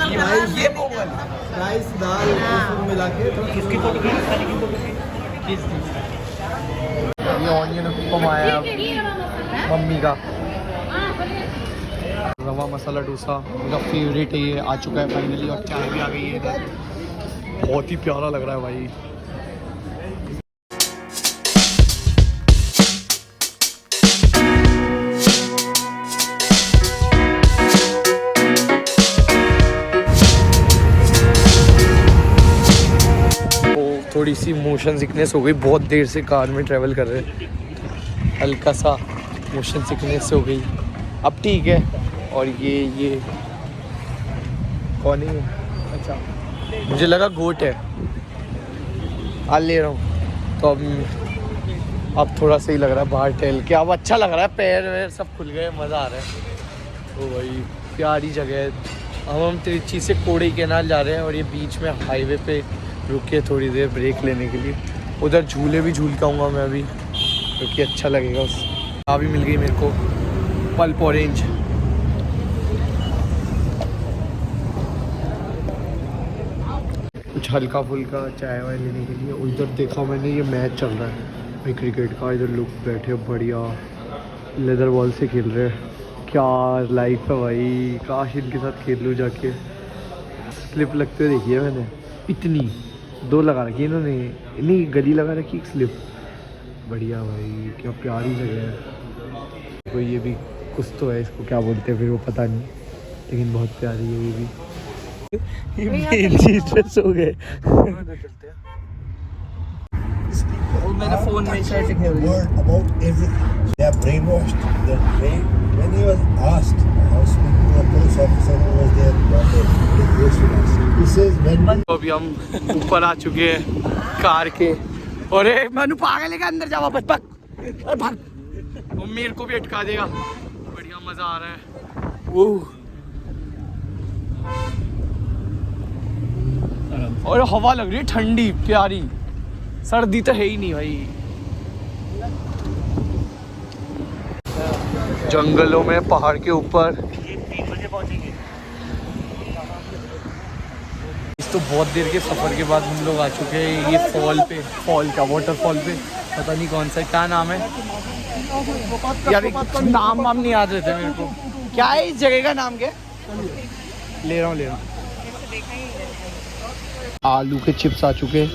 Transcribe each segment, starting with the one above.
ये पोंगल राइस दाल मिला के किसकी फोटो ये ऑनियन उपमा आया मम्मी का रवा मसाला डोसा मेरा फेवरेट है। ये आ चुका है फाइनली और चाय भी आ गई है इधर। बहुत ही प्यारा लग रहा है भाई। थोड़ी सी मोशन सिकनेस हो गई, बहुत देर से कार में ट्रैवल कर रहे हैं, हल्का सा मोशन सिकनेस हो गई, अब ठीक है। और ये कौन है? अच्छा मुझे लगा गोट है, आ ले रहा हूँ। तो अब थोड़ा सही लग रहा है बाहर टहल के, अब अच्छा लग रहा है, पैर वैर सब खुल गए, मज़ा आ रहा है। तो भाई प्यारी जगह है। अब हम त्रिची से कोड़ई कैनाल जा रहे हैं और ये बीच में हाईवे पे रुके थोड़ी देर ब्रेक लेने के लिए। उधर झूले भी झूल के आऊँगा मैं अभी, क्योंकि अच्छा लगेगा। उस अभी मिल गई मेरे को पल्प ऑरेंज। कुछ हल्का फुल्का चाय वाय लेने के लिए। उधर देखा मैंने ये मैच चल रहा है भाई क्रिकेट का। इधर लोग बैठे बढ़िया लेदर बॉल से खेल रहे हैं। क्या लाइफ है भाई, काश इनके साथ खेल लूँ जाके। स्लिप लगते हुए देखी है मैंने, इतनी 2 लगा रखी है इन्होंने, नहीं गली लगा रखी एक स्लिप। बढ़िया भाई, क्या प्यारी जगह है। कोई ये भी कुछ तो है, इसको क्या बोलते हैं फिर वो पता नहीं, लेकिन बहुत प्यारी है ये भी। हो गए मैंने फोन में सेट किया about everything. They are brainwashed. When he was asked, I was speaking to a police officer who was there one day. He says when. अभी हम ऊपर आ चुके हैं कार के। और मनु पागल है, अंदर जा वापस भाग, भाग। वो मेरे को भी अटका देगा। बढ़िया मजा आ रहा है। वो और हवा लग रही है ठंडी प्यारी, सर्दी तो है ही नहीं भाई। जंगलों में पहाड़ के ऊपर। 3 बजे पहुंचेंगे। तो बहुत देर के सफ़र के बाद हम लोग आ चुके हैं ये फॉल पे। फॉल का वाटरफॉल पे पता नहीं कौन सा, क्या नाम है यार, नाम नहीं याद रहते मेरे को। क्या है इस जगह का नाम? क्या ले रहा हूँ। आलू के चिप्स आ चुके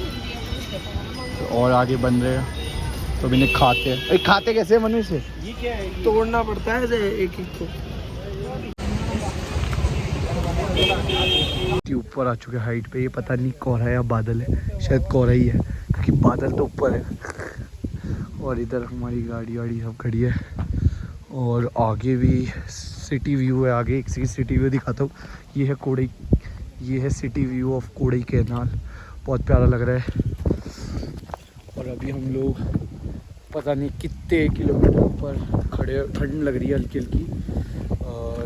और आगे बन रहे हैं, तो अभी इन्हें खाते हैं। खाते कैसे मनु से? ये क्या है? तोड़ना पड़ता है एक को। ऊपर आ चुके हाइट पे। ये पता नहीं कोहरा या बादल है, शायद कोहरा ही है क्योंकि बादल तो ऊपर है। और इधर हमारी गाड़ी वाड़ी सब खड़ी है और आगे भी सिटी व्यू है। आगे एक सिटी व्यू दिखाता हूँ। ये है कोड़ई, ये है सिटी व्यू ऑफ कोड़ई कैनाल। बहुत प्यारा लग रहा है। और अभी हम लोग पता नहीं कितने किलोमीटर ऊपर खड़े, ठंड लग रही है हल्की हल्की।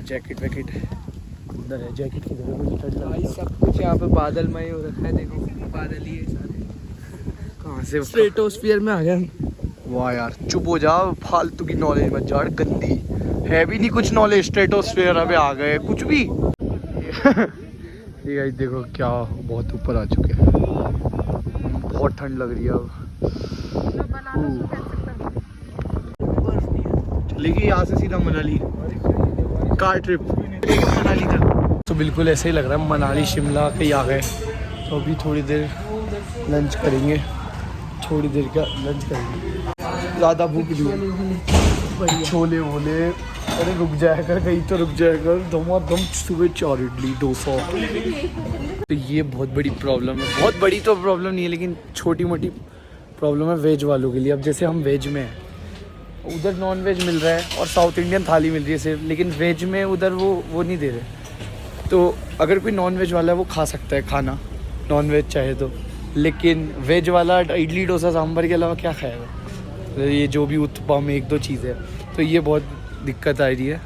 जैकेट वैकेट उधर है, जैकेट की जगह मुझे ठंड लग रही है। सब कुछ यहाँ पे बादलमय हो रखा है, देखो बादल ही है सारे। कहाँ से स्ट्रेटोस्फीयर में आ गया। वाह यार चुप हो जा, फालतू की नॉलेज मत झाड़, गंदी है भी नहीं कुछ नॉलेज। स्ट्रेटोस्फीयर अबे आ गए कुछ भी। ये गाइस देखो क्या बहुत ऊपर आ चुके हैं, बहुत ठंड लग रही है अब। चलेगी यहाँ से सीधा मनाली, कार ट्रिप मनाली तक। तो बिल्कुल ऐसे ही लग रहा है मनाली शिमला कहीं आ गए। तो अभी थोड़ी देर लंच करेंगे, थोड़ी देर का लंच करेंगे। ज़्यादा भूख नहीं है। छोले वोले, अरे रुक जाया कर कहीं तो, रुक जाया कर। धमाधम सुबह 4 इडली डोसा। तो ये बहुत बड़ी प्रॉब्लम है, बहुत बड़ी तो प्रॉब्लम नहीं है लेकिन छोटी मोटी प्रॉब्लम है वेज वालों के लिए। अब जैसे हम वेज में हैं, उधर नॉन वेज मिल रहा है और साउथ इंडियन थाली मिल रही है सिर्फ, लेकिन वेज में उधर वो नहीं दे रहे। तो अगर कोई नॉन वेज वाला है वो खा सकता है खाना, नॉन वेज चाहे तो, लेकिन वेज वाला इडली डोसा सांभर के अलावा क्या खाएगा? ये जो भी उत्पम 1-2 चीज़ें, तो ये बहुत दिक्कत आ रही है।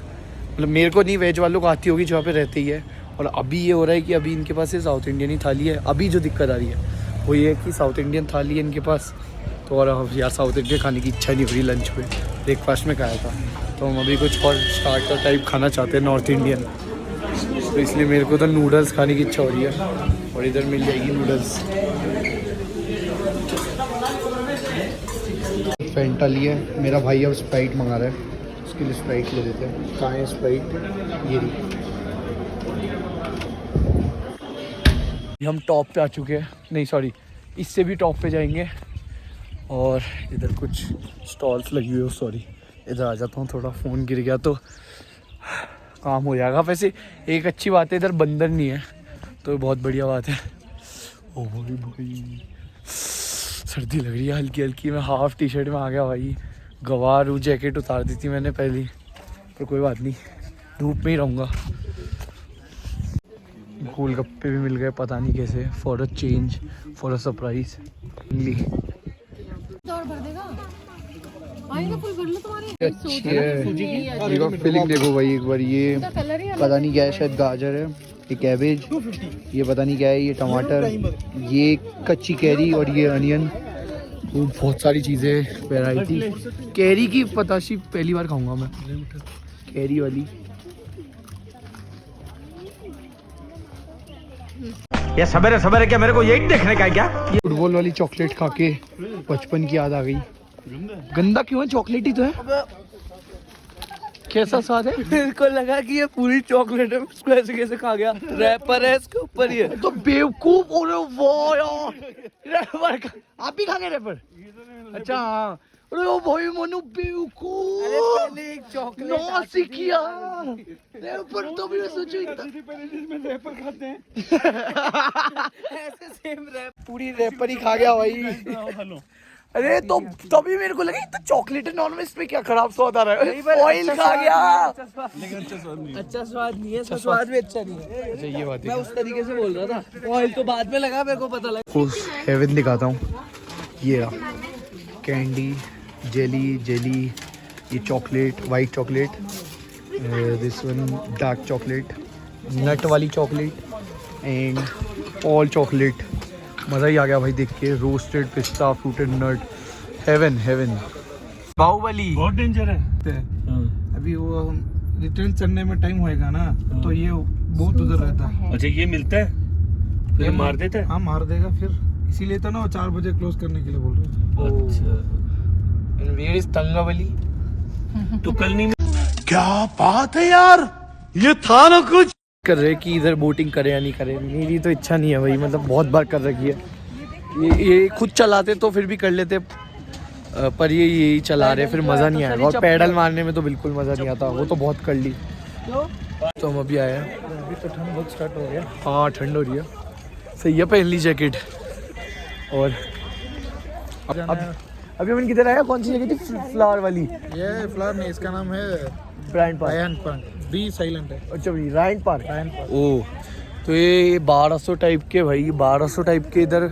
मतलब मेरे को नहीं, वेज वालों को आती होगी जहाँ पे रहते ही है। और अभी ये हो रहा है कि अभी इनके पास ये साउथ इंडियन ही थाली है। अभी जो दिक्कत आ रही है वो ये है कि साउथ इंडियन थाली है इनके पास। तो और अब यार साउथ इंडियन खाने की इच्छा नहीं हो रही। लंच पे ब्रेकफास्ट में खाया था, तो हम अभी कुछ और स्टार्टर टाइप खाना चाहते हैं, नॉर्थ इंडियन। तो इसलिए मेरे को तो नूडल्स खाने की इच्छा हो रही है और इधर मिल जाएगी नूडल्स। फैंटा लिया, मेरा भाई अब स्प्राइट मंगा रहा है, उसके लिए स्प्राइट ले देते हैं। कहाँ है स्प्राइट? ये रही। हम टॉप पे आ चुके हैं, नहीं सॉरी इससे भी टॉप पे जाएंगे और इधर कुछ स्टॉल्स लगी हुई है। सॉरी इधर आ जाता हूँ, थोड़ा फ़ोन गिर गया तो काम हो जाएगा। वैसे एक अच्छी बात है इधर बंदर नहीं है तो बहुत बढ़िया बात है। ओ भाई सर्दी लग रही है हल्की हल्की, मैं हाफ टी शर्ट में आ गया भाई। गवार हूँ, जैकेट उतार दी थी मैंने पहले, पर कोई बात नहीं, धूप में ही रहूँगा। गोलगप्पे भी मिल गए पता नहीं कैसे, for a change, for a surprise. अच्छी है फीलिंग, देखो भाई एक बार। ये पता नहीं क्या है, शायद गाजर है, ये कैबेज, ये पता नहीं क्या है, ये टमाटर, ये कच्ची कैरी और ये अनियन। बहुत सारी चीज़ें, वैरायटी। कैरी की पताशी पहली बार खाऊंगा मैं, कैरी वाली। ये सवेरे सवेरे क्या मेरे को यही देखने का है क्या? फुटबॉल वाली चॉकलेट खा के बचपन की याद आ गई। गंदा क्यों है, चॉकलेट ही तो है। कैसा स्वाद है? मेरे को लगा कि ये पूरी चॉकलेट है, उसको ऐसे कैसे खा गया। रैपर है इसके ऊपर ये तो बेवकूफ हो रहे हो। वाह यार, रैपर आप भी खाएंगे रैपर? अच्छा हाँ। अरे ओ भाई मनु बेवकूफ, पहले एक चॉकलेट नौसिखिया रैपर। तो भी मैं सोचू रैपर खाते हैं ऐसे सेम रैप पूरी रैपर ही खा गया भाई। अरे तो तभी मेरे को लगा तो चॉकलेट है नॉर्मल, इसमें क्या खराब स्वाद आ रहा है? ऑयल खा गया। अच्छा स्वाद नहीं है, स्वाद भी अच्छा नहीं है। अच्छा ये बात है, मैं उस तरीके से बोल रहा था, ऑयल तो बाद में लगा, मेरे को पता लगा। हेवन दिखाता हूँ। ये कैंडी, जेली, ये chocolate, white chocolate, this one dark chocolate, nut वाली चॉकलेट एंड ऑल चॉकलेट। मज़ा ही आ गया भाई देख के। रोस्टेड पिस्ता, फ्रूटेड नट, हेवन। बाहुबली बहुत डेंजर है। अभी वो रिटर्न चढ़ने में टाइम होएगा ना, तो ये बहुत उधर रहता है। अच्छा ये मिलता है फिर मार देता है? हाँ मार देगा फिर, इसीलिए तो ना वो 4 बजे क्लोज करने के लिए बोल रहे थे। अच्छा वेयर इज तंगावली? तो कल नहीं क्या बात है यार, ये था ना कुछ। कर रहे कि इधर बोटिंग करे या नहीं करे, मेरी तो इच्छा नहीं है भाई, मतलब बहुत बार कर रखी है। ये खुद चलाते तो फिर भी कर लेते, पर ये यही चला रहे, फिर मज़ा नहीं आएगा। और पैडल मारने में तो बिल्कुल मज़ा नहीं आता, वो तो बहुत कर ली। तो हम अभी आए हैं, अभी तो ठंड बहुत स्टार्ट हो गया। हाँ ठंड हो रही है, सही है, पहन ली जैकेट। और अभी हम किधर आया, कौन सी जगह थी? फ्लावर वाली। ये फ्लावर नहीं, इसका नाम है Brian Park. Ryan Park, B silent है। अच्छा भाई रायन पार्क। ओ तो ये 1200 टाइप के भाई, 1200 टाइप के इधर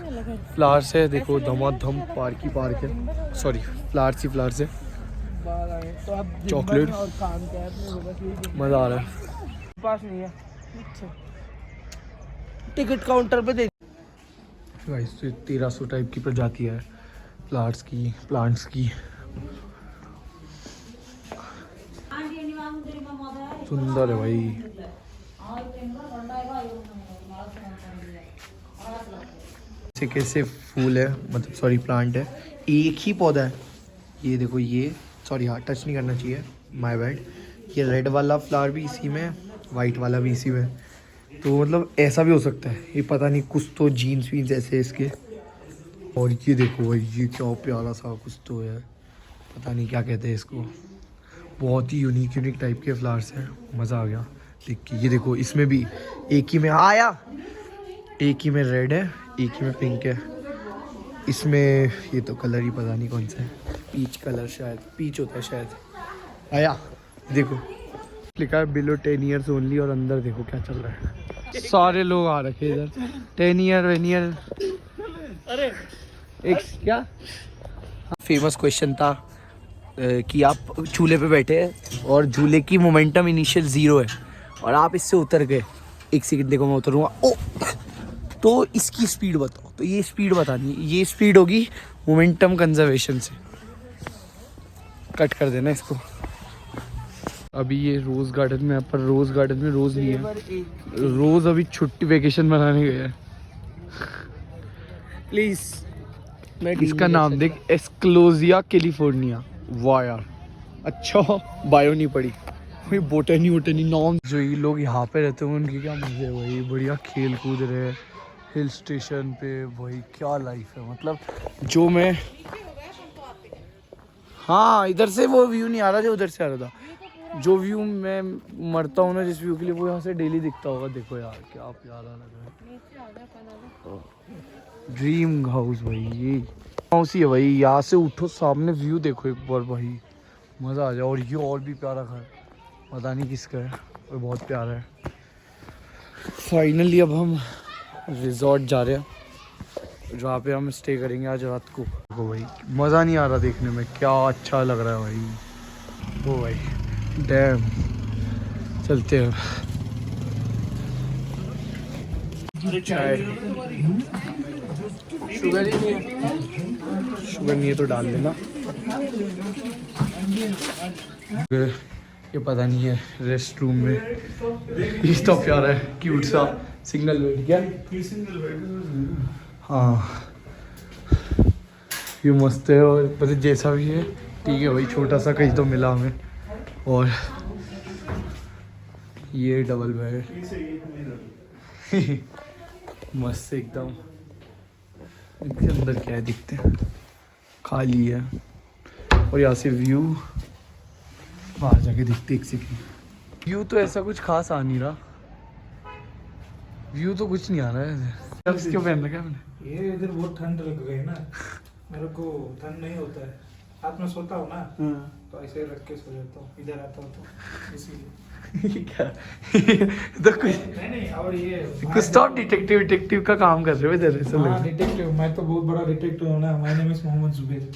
फ्लावर्स है। देखो धमाधम पार्क ही पार्क है, सॉरी फ्लावर्स ही फ्लावर्स है। चॉकलेट, मज़ा आ रहा है। पास नहीं है, टिकट काउंटर पे दे। 1300 टाइप की प्रजाति है फ्लावर्स की, प्लांट्स की। सुंदर है भाई। कैसे फूल है, मतलब सॉरी प्लांट है, एक ही पौधा है। ये देखो, ये सॉरी हाँ टच नहीं करना चाहिए, माय बैड। ये रेड वाला फ्लावर भी इसी में, वाइट वाला भी इसी में। तो मतलब ऐसा भी हो सकता है, ये पता नहीं, कुछ तो जीन्स वीन्स ऐसे इसके। और ये देखो भाई, ये क्या प्यारा सा कुछ तो है, पता नहीं क्या कहते हैं इसको। बहुत ही यूनिक टाइप के फ्लावर्स हैं, मज़ा आ गया देख के। ये देखो इसमें भी एक ही में आया, एक ही में रेड है, एक ही में पिंक है। इसमें ये तो कलर ही पता नहीं कौन सा है, पीच कलर, शायद पीच होता है शायद। आया देखो लिखा है बिलो 10 ईयर्स ओनली, और अंदर देखो क्या चल रहा है। सारे लोग आ रखे इधर, 10 ईयर वेनियर। अरे एक क्या फेमस क्वेश्चन था कि आप झूले पे बैठे हैं और झूले की मोमेंटम इनिशियल 0 है और आप इससे उतर गए। एक सेकंड देखो मैं उतरूँगा, ओ तो इसकी स्पीड बताओ। तो ये स्पीड बतानी, ये स्पीड होगी मोमेंटम कंजर्वेशन से। कट कर देना इसको। अभी ये रोज गार्डन में, पर रोज गार्डन में रोज नहीं है, रोज अभी छुट्टी वेकेशन मनाने गया है। प्लीज इसका नाम देख, एस्क्लोजिया कैलिफोर्निया। वाह यार, अच्छा बायो नहीं पड़ी, कोई बोटनी वोटनी नाम। जो ये लोग यहाँ पे रहते हैं उनकी क्या मजे है, वही बढ़िया खेल कूद रहे हिल स्टेशन पे, वही क्या लाइफ है। मतलब जो मैं, हाँ इधर से वो व्यू नहीं आ रहा जो उधर से आ रहा था। जो व्यू मैं मरता हूँ ना जिस व्यू के लिए, वो यहाँ से डेली दिखता होगा। देखो यार क्या प्यारा लग रहा है। ड्रीम हाउस भाई, ये हाउस ही है भाई। यहाँ से उठो, सामने व्यू देखो एक बार भाई, मज़ा आ जाए। और ये और भी प्यारा घर, पता नहीं किसका है, वो बहुत प्यारा है। फाइनली अब हम रिजॉर्ट जा रहे हैं, जहाँ पे हम स्टे करेंगे आज रात को। देखो भाई मज़ा नहीं आ रहा देखने में, क्या अच्छा लग रहा है भाई। वो भाई डैम, चलते हैं। चाय, शुगर ही नहीं है, शुगर नहीं है तो डाल देना। ये पता नहीं है रेस्ट रूम में, ये तो प्यारा है, क्यूट सा सिंगल बेड। क्या हाँ ये मस्त है, और पता जैसा भी है ठीक है भाई, छोटा सा कहीं तो मिला हमें। और ये डबल बेड मस्त एकदम। इनके अंदर क्या है दिखते हैं, खाली है। और यहाँ से व्यू बाहर जाके दिखते एक सेकंड। व्यू तो ऐसा कुछ खास आ नहीं रहा, व्यू तो कुछ नहीं आ रहा है। क्यों पहन रखा है मैंने? ये इधर बहुत ठंड लग गई ना, मेरे को ठंड नहीं होता है, रात में सोता हूँ ना तो ऐसे रख के सो जाता हूँ, इधर आता हूँ तो इसीलिए। क्या तो कुछ नहीं और ये कुछ स्टॉप डिटेक्टिव का काम कर रहे हो इधर ऐसा लग रहा है। डिटेक्टिव, मैं तो बहुत बड़ा डिटेक्टिव हूँ ना, my name is Mohammed Zubair.